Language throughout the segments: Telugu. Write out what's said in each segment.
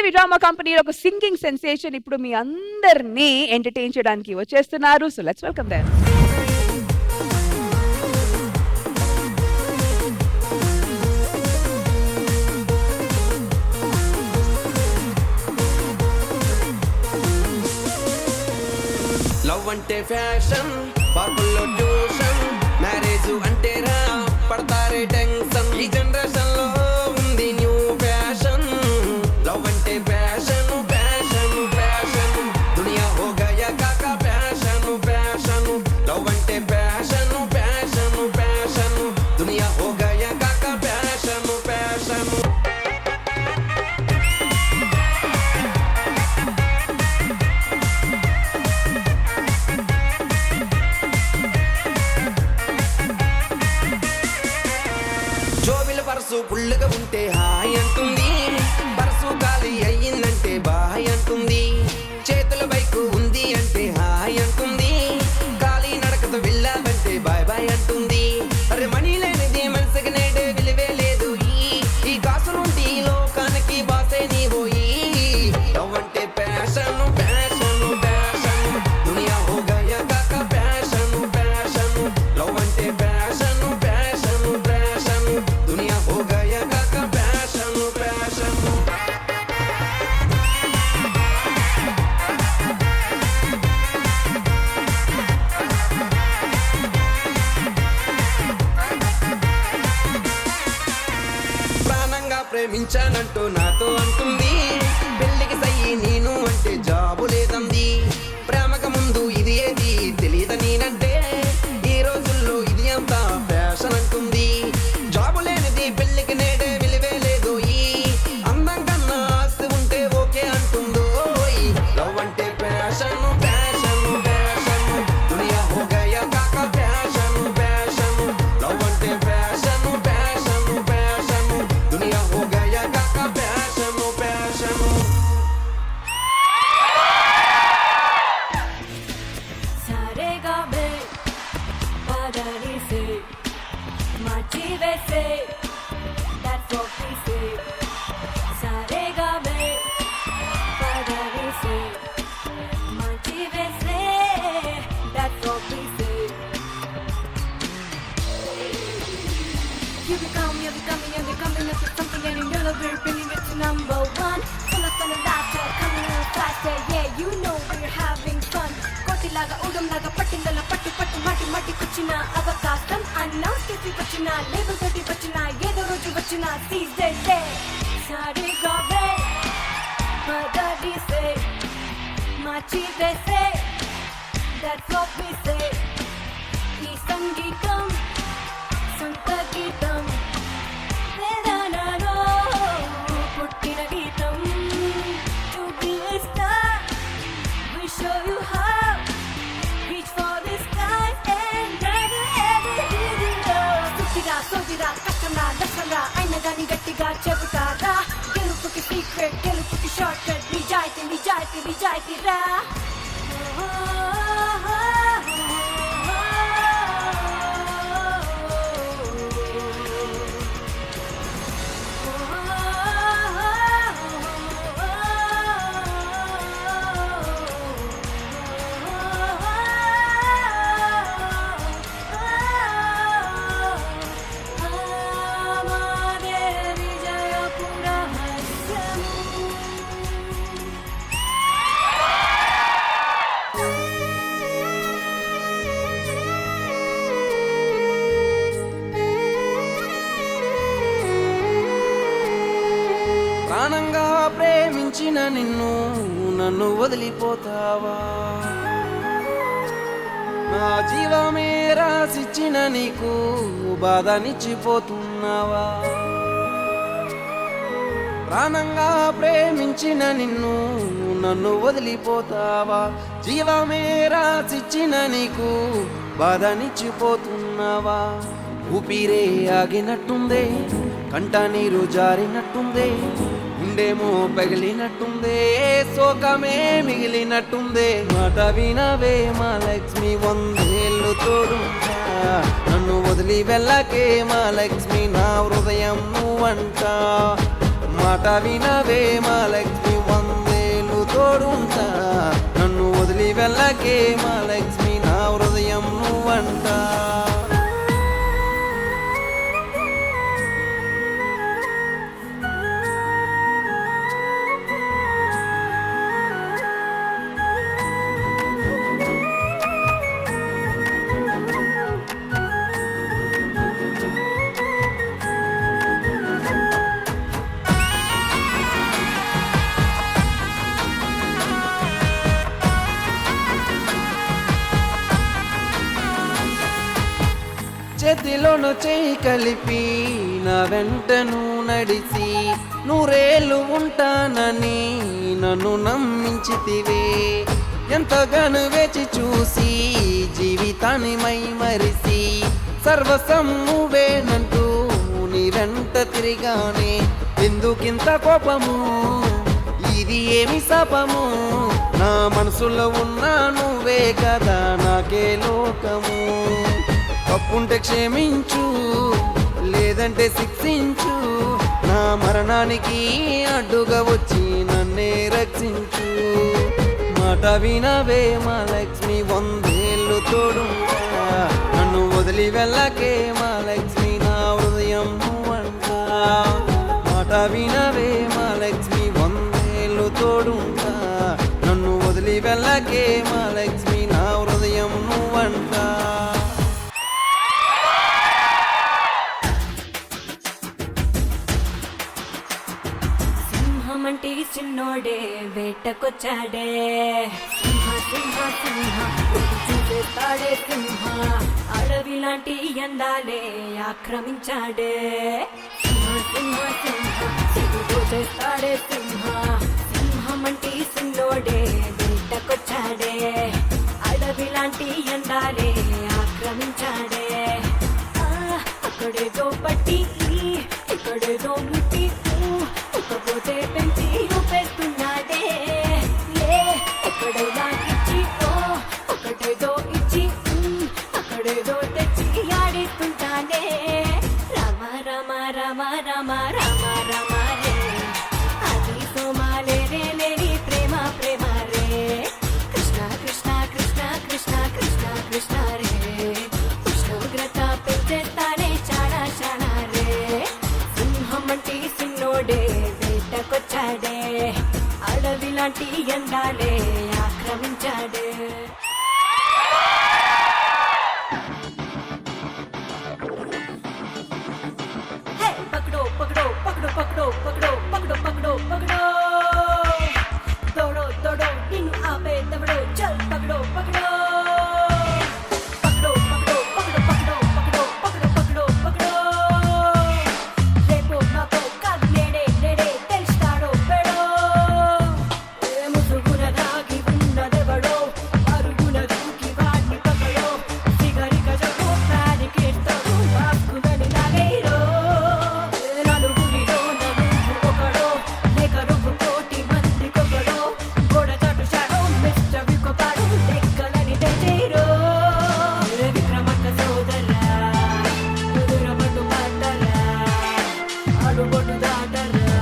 శ్రీదేవి డ్రామా కంపెనీలో ఒక సింగింగ్ సెన్సేషన్ ఇప్పుడు మీ అందరినీ ఎంటర్టైన్ చేయడానికి వచ్చేస్తున్నారు. So let's welcome them. Love అంటే ఫ్యాషన్, బాబుల్లో ట్యూషన్, మ్యారేజ్ అంటే రా పడతారే టెన్షన్. ఈ జనరేషన్ లో ఉంది న్యూ ఫ్యాషన్. లవ్ అంటే ఫ్యాషన్, ఫ్యాషన్, ఫ్యాషన్, దునియా హో గయా కాకా ఫ్యాషన్, ఫ్యాషన్. లవ్ అంటే ఫ్యాషన్, ఫ్యాషన్, ఫ్యాషన్, దునియా హో గయా కాకా ఫ్యాషన్, ఫ్యాషన్. జోబిల పర్సు ఫుల్లుగా ఉంటే హాయ్ అంటుంది, పర్సు ఖాళీ అయ్యిందంటే బాయ్ అంటుంది. చేతుల బైకు ఉంది అంటే హాయ్ అంటుంది, ఖాళీ నడకతో వెళ్ళామంటే బాయ్ బాయ్ అంటుంది. అరే మనీ లేనిది మనసుకి నేడే విలువే లేదు. ఈ కాసులుంటి ఈ లోకానికి బాసే నీ పోయి. లవ్ అంటే ప్యాషన్, ప్యాషన్, ప్యాషన్, దునియా హో గయా కాకా ప్యాషన్, ప్యాషన్. లవ్ అంటే ప్యాషన్, ప్యాషన్, ప్యాషన్, దునియా హో గయా కాకా ప్యాషన్, ప్యాషన్. ప్రాణంగా ప్రేమించానంటూ నాతో అంటుంది, పెళ్లికి సయ్యి నేను అంటే జాబు లేదంది. ప్రేమకు ముందు ఇది ఏది తెలియదు నేనంటే, ఈ రోజుల్లో ఇది అంతా ఫ్యాషన్ అంటుంది. జాబు లేనిది పెళ్లికి నేడే విలువే లేదు. ఈ అందం కన్నా ఆస్తి ఉంటే ఓకే అంటుందో. లవ్ అంటే ప్యాషన్, ప్యాషన్, ప్యాషన్, దునియా హో గయా కాకా ప్యాషన్, ప్యాషన్. లవ్ అంటే ప్యాషన్, ప్యాషన్, ప్యాషన్, దునియా హో గయా కాకా ప్యాషన్, ప్యాషన్. सारेगा बे पदारी से माची वैसे that's what we say. सारेगा बे पदारी से माची वैसे that's what we say. You be coming up with something and you know we're bringing it to number one. Full of fun and laughter, coming in faster, yeah you know we're having fun. కోటిలాగా ఊడంలాగా పట్టిందల పట్టు పట్టు మాటి మాటి కూర్చున్న అవకాశం అనౌన్స్ చేసి వచ్చిన లేబుల్ తోటి వచ్చిన ఏదో రోజు వచ్చిన సీజే సారీ గాబే పదడి సే మాచి వేసే దట్స్ వాట్ వి సే. ఈ సంగీతం సంత గీతం వేదనలో పుట్టిన గీతం. To be a star, we show you how. Reach for the sky and never ever give it up. సుత్తిరా సోదిరా కష్టంరా నష్టంరా అయినా గాని గట్టిగా చెబుతారా. గెలుపుకి సీక్రెట్, గెలుపుకి షార్ట్ కట్, నిజాయితీ నిజాయితీ నిజాయితీ రా. ప్రాణంగా ప్రేమించిన నిన్ను నన్ను వదిలిపోతావా. నా జీవమే రాసిచ్చిన నీకు బాధనిచ్చిపోతున్నావా. ప్రాణంగా ప్రేమించిన నిన్ను నన్ను వదిలిపోతావా. జీవమే రాసిచ్చిన నీకు బాధనిచ్చిపోతున్నావా. ఊపిరే ఆగినట్టుందే, కంట నీరు జారినట్టుందే, గుండేమో పగిలినట్టుందే, శోకమే మిగిలినట్టుందే. మాట వినవే మా లక్ష్మి, వందేళ్ళు తోడుంటా. నన్ను వదిలి వెళ్ళకే మా లక్ష్మి, నా హృదయం నువ్వంట. మాట వినవే మా లక్ష్మి, తోడుంటా నన్ను వదిలి వెళ్ళకే మా లక్ష్మి నా హృదయం నువ్వంట చేతిలోను చేయి కలిపి నా వెంటను నడిచి నూరేళ్ళు ఉంటానని నన్ను నమ్మించితివే ఎంతగానో వేచి చూసి జీవితాన్ని మరిసి సర్వసం నువ్వేనంటూ నీ వెంట తిరిగానే ఎందుకింత కోపము ఇది ఏమి శాపము నా మనసులో ఉన్నా నువ్వే కదా నాకే లోకము తప్పుంటే క్షమించు లేదంటే శిక్షించు నా మరణానికి అడ్డుగా వచ్చి నన్నే రక్షించు మాట వినవే మా లక్ష్మి 100 ఏళ్ళు తోడుంటా నన్ను వదిలి వెళ్ళకే మా లక్ష్మి నా హృదయం నువ్వంట మాట వినవే మా లక్ష్మి 100 ఏళ్ళు తోడుంటా నన్ను వదిలి వెళ్ళకే మా లక్ష్మి నా హృదయం నువ్వంట సింహమంటి చిన్నోడే వేటకొచ్చాడే సింహ సింహ సింహ చూసేస్తాడే సింహ అడవి లాంటి అందాలే ఆక్రమించాడే సింహ సింహ సింహ చూసేస్తాడే సింహ సింహమంటి చిన్నోడే వేటకొచ్చాడే అడవి లాంటి అందాలే ఆక్రమించాడే అక్కడేదో పట్టి ఇక్కడేదో ముట్టి ఒక్కపోతే పెంచి చూపేస్తున్నాడే ఎక్కడైనా ఇచ్చి ఒకటేదో ఇచ్చి అక్కడేదో తెచ్చి ఆడిస్తుంటానే రామ రామ రామ రామ రామ రామ రే అది సోమాలే రే లేని ప్రేమ ప్రేమ రే కృష్ణ కృష్ణ కృష్ణ కృష్ణ కృష్ణ కృష్ణ రే ఉష్ణోగ్రత పెంచేస్తానే చాడా చాడా రే సింహమంటి సిన్నోడే వేటకొచ్చాడే అడవి లాంటి అందాలే ఆక్రమించాడే పకడో పకడో పకడో పకడో పకడో పకడో పకడో పకడో దోడో దోడో నిన్ను ఆపే దవడో చల్ పకడో పకడో పకడో పకడో పకడో పకడో పకడో పకడో పకడో రేపో మాపో కాదు నేడే నేడే తెలుస్తాడో పెడో ముసుగున రాగి ఉన్నదెవడో అరుగున దూకి వాడిని పకడో సిగరి గజకో ప్రాణికి ఎడతాడు వాసుకుదని నాగైరో నలుగురిలో నలుగు ఒకడో లేక రొగ్గు కోటి మంది కొకడో గోడ చాటు షాడో మిస్టర్ వికోపాడు లెక్కలని తెచ్చేరో విక్రమక్క సోదరా ఎదురబట్టు పట్టరా అడుగొట్టు దాటరా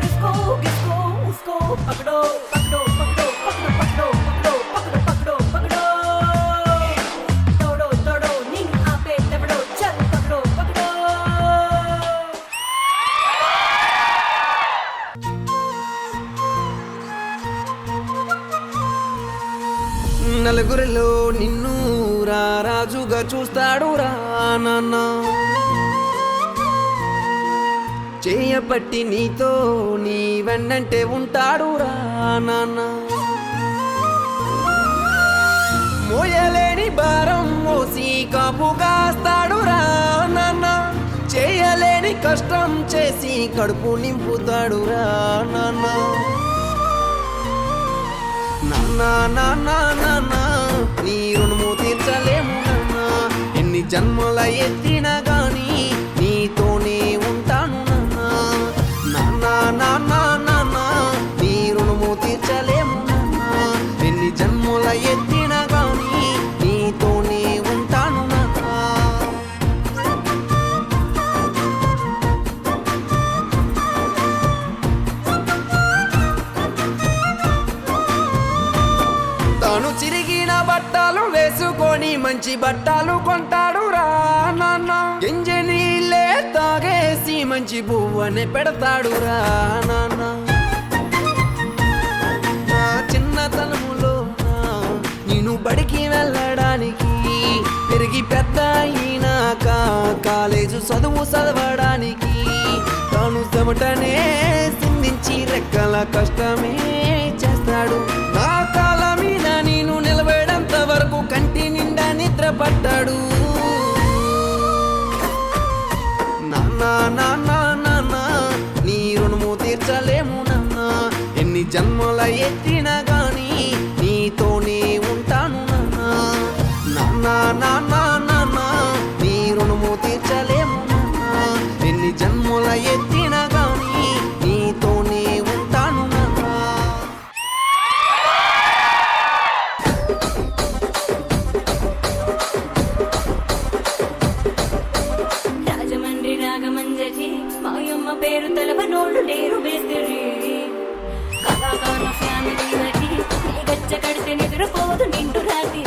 రిస్కో గిస్కో ఉస్కో పకడో పకడో పకడో పకడో పకడో పకడో పకడో పకడో తోడో తోడో నిన్ను ఆపే దవడో చల్ పకడో పకడో నలుగురిలో నిన్ను రాజుగా చూస్తాడు రా నాన్న చేయబట్టి నీతో నీ వెన్నంటే ఉంటాడు రా నాన్న మోయలేని భారం మోసి కాపు కాస్తాడు రా నాన్న చేయలేని కష్టం చేసి కడుపు నింపుతాడు రా నాన్న నాన్న నాన్న నాన్న నీ రుణము తీర్చలేము నాన్న ఎన్ని జన్మల ఎత్తినా గాని నీతోనే ఉంటాను నాన్న నాన్న నాన్న నాన్న నీ రుణము తీర్చలేము నాన్న ఎన్ని జన్మల ఎత్తినా గాని నీతోనే ఉంటాను నాన్న మంచి బట్టలు కొంటాడు రా నాన్న, ఎంజె నీళ్ళే తాగేసి మంచి పువ్వనే పెడతాడు రా నాన్న. నా చిన్నతనములో నేను బడికి వెళ్ళడానికి, పెరిగి పెద్ద అయినాక కాలేజు చదువు చదవడానికి, తాను చెమటనే సిందించి రెక్కల కష్టమే చేస్తాడు. నా కాళ్ళ మీద నేను నిలబడేంత వరకు కంటి నిండా నిద్ర పట్టాడు. నాన్న నాన్న నాన్న నీ రుణము తీర్చలేము నాన్న, ఎన్ని జన్మల ఎత్తినా గాని నీతోనే ఉంటాను నాన్న. నాన్న నాన్న నాన్న నీ రుణము తీర్చలేము నాన్న, ఎన్ని జన్మల ఎత్తినా గాని నీతోనే ఉంటాను నాన్న. రాజమండ్రి రాగమంజరి మాయమ్మ పేరు తలవనోళ్ళు లేరు బేసిరి, కళాకారుల ఫ్యామిలీ నటి నీ గచ్చ కడితే నిద్రపోదు నిండు రాత్రి.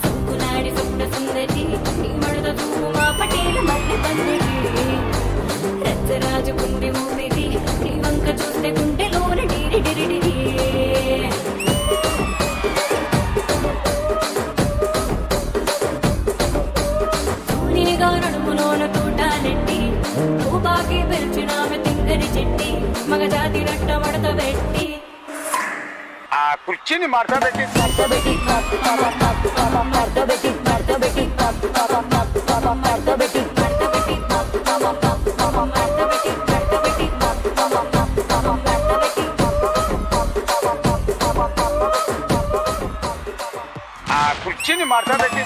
సుక్కునాడి స్వప్న సుందరి నీ మడత చూపు మా పటేల మల్లె పందిరి, రచ్చరాజు కుంది ఊపిరి నీ వంక చూస్తే గుండెలోన డిరి డిరి డిరి. సూర్యునిగా నడుములోన తూటాలెట్టి తుపాకి పెంచినామె తింగరి చెట్టి, మగజాతి రట్ట మడత పెట్టి ఆ కుర్చీని మార్చబెట్టి ఆ కుర్చీని మార్చబెట్టి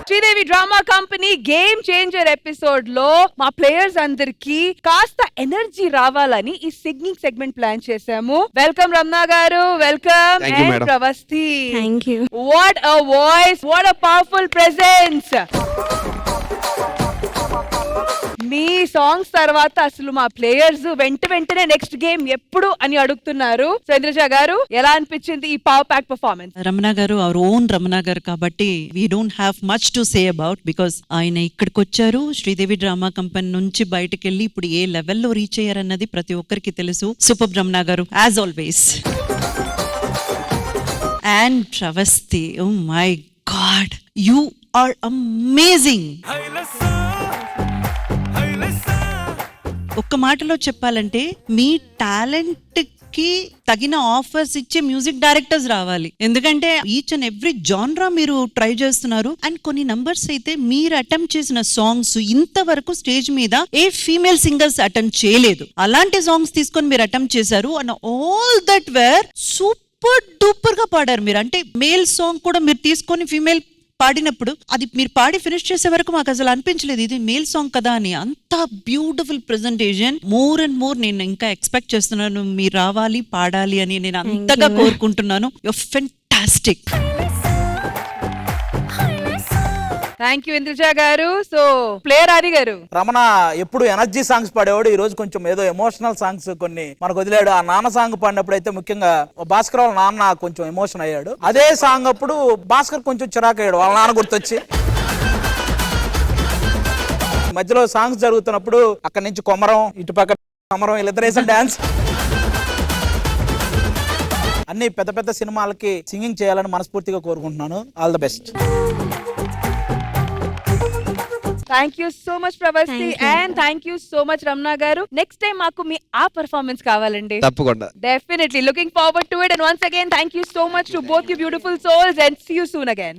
Sridevi drama company game changer episode లో మా ప్లేయర్స్ అందరికి కాస్త ఎనర్జీ రావాలని ఈ సింగింగ్ సెగ్మెంట్ ప్లాన్ చేశాము. Welcome Ramana garu, welcome. Thank you, and madam. Pravasthi, thank you. What a voice, what a powerful presence. మీ సాంగ్స్ తర్వాత అసలు మా ప్లేయర్స్ వెంటనే నెక్స్ట్ గేమ్ ఎప్పుడు అని అడుగుతున్నారు. సో ఇంద్రజ గారు, ఎలా అనిపించింది ఈ పవర్ ప్యాక్ పర్ఫార్మెన్స్? రమణ గారు అవర్ ఓన్ రమణ గారు కాబట్టి we don't have much to say about, because ఆయన ఇక్కడికి వచ్చారు, శ్రీదేవి డ్రామా కంపెనీ నుంచి బయటకు వెళ్ళి ఇప్పుడు ఏ లెవెల్లో రీచ్ అయ్యారన్నది ప్రతి ఒక్కరికి తెలుసు. Super Ramana garu as always. And Pravasti, oh my god, you are amazing. ఒక్క మాటలో చెప్పాలంటే మీ టాలెంట్ కి తగిన ఆఫర్స్ ఇచ్చే మ్యూజిక్ డైరెక్టర్స్ రావాలి. ఎందుకంటే ఈచ్ అండ్ ఎవ్రీ జాన్రా మీరు ట్రై చేస్తున్నారు. అండ్ కొన్ని నంబర్స్ అయితే మీరు అటెంప్ట్ చేసిన సాంగ్స్ ఇంతవరకు స్టేజ్ మీద ఏ ఫీమేల్ సింగర్స్ అటెంప్ట్ చేయలేదు. అలాంటి సాంగ్స్ తీసుకొని మీరు అటెంప్ట్ చేశారు. And all that were super duper గా పాడారు మీరు. అంటే మేల్ సాంగ్ కూడా మీరు తీసుకొని ఫీమేల్ పాడినప్పుడు అది మీరు పాడి ఫినిష్ చేసే వరకు మాకు అసలు అనిపించలేదు ఇది మేల్ సాంగ్ కదా అని. అంత beautiful presentation. More and more నేను ఇంకా ఎక్స్పెక్ట్ చేస్తున్నాను మీరు రావాలి, పాడాలి అని నేను అంతగా కోరుకుంటున్నాను. You are fantastic. Thank you Indraja garu. So player ఆది గారు. రమణ ఎప్పుడు ఎనర్జీ సాంగ్స్ పాడేవాడు, ఈ రోజు కొంచెం ఏదో ఎమోషనల్ సాంగ్స్ కొన్ని మనకు వదిలాడు. ఆ నాన్న సాంగ్ పాడినప్పుడు అయితే ముఖ్యంగా భాస్కర్ వాళ్ళ నాన్న కొంచెం ఎమోషన్ అయ్యాడు. అదే సాంగ్ అప్పుడు భాస్కర్ కొంచెం చిరాకు అయ్యాడు, వాళ్ళ నాన్న గుర్తొచ్చి. మధ్యలో సాంగ్స్ జరుగుతున్నప్పుడు అక్కడి నుంచి కొమరం, ఇటు పక్క కొమరం, వీళ్ళిద్దరు వేసిన డాన్స్. అన్ని పెద్ద పెద్ద సినిమాలకి సింగింగ్ చేయాలని మనస్ఫూర్తిగా కోరుకుంటున్నాను. All the best. Thank you so much Pravasthi, and thank you so much Ramana garu. Next time మాకు మీ ఆ పర్ఫార్మెన్స్ కావాలండి. తప్పకుండా. Definitely looking forward to it, and once again thank you so much to both you beautiful souls, and see you soon again.